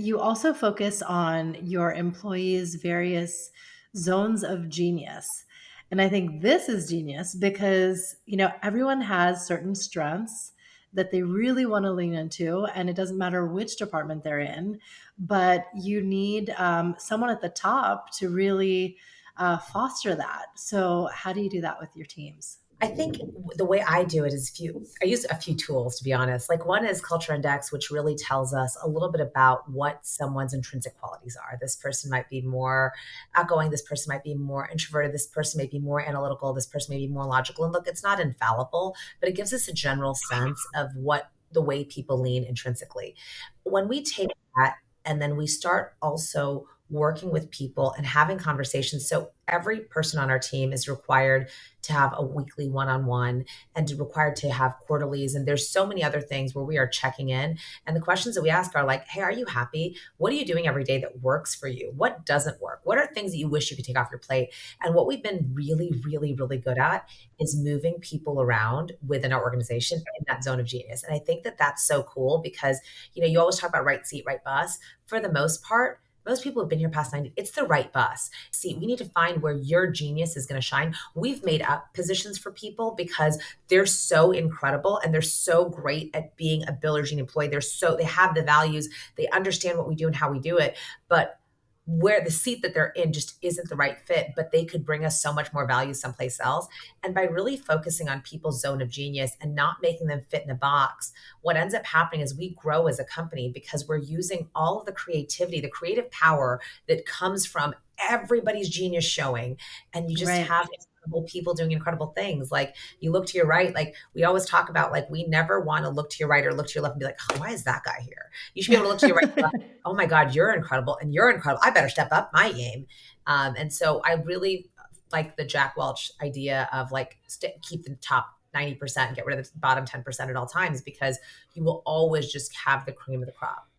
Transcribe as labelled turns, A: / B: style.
A: You also focus on your employees' various zones of genius. And I think this is genius because, everyone has certain strengths that they really want to lean into, and it doesn't matter which department they're in, but you need someone at the top to really foster that. So, how do you do that with your teams?
B: I think the way I do it is I use a few tools, to be honest. Like one is Culture Index, which really tells us a little bit about what someone's intrinsic qualities are. This person might be more outgoing. This person might be more introverted. This person may be more analytical. This person may be more logical. And look, it's not infallible, but it gives us a general sense of what the way people lean intrinsically. When we take that and then we start also working with people and having conversations. So every person on our team is required to have a weekly one-on-one and required to have quarterlies. And there's so many other things where we are checking in. And the questions that we ask are like, hey, are you happy? What are you doing every day that works for you? What doesn't work? What are things that you wish you could take off your plate? And what we've been really, really, really good at is moving people around within our organization in that zone of genius. And I think that that's so cool because, you always talk about right seat, right bus. For the most part, most people have been here past 90. It's the right bus. See, we need to find where your genius is going to shine. We've made up positions for people because they're so incredible and they're so great at being a Bill or Jean employee. They have the values, they understand what we do and how we do it. But where the seat that they're in just isn't the right fit, but they could bring us so much more value someplace else. And by really focusing on people's zone of genius and not making them fit in a box, what ends up happening is we grow as a company because we're using all of the creativity, the creative power that comes from everybody's genius showing. And you just
A: Right.
B: have incredible people doing incredible things. Like you look to your right, like we always talk about, like we never want to look to your right or look to your left and be like, oh, why is that guy here? You should be able to look to your right and left. Oh my God, you're incredible and you're incredible. I better step up my game. And so I really like the Jack Welch idea of like keep the top 90% and get rid of the bottom 10% at all times because you will always just have the cream of the crop.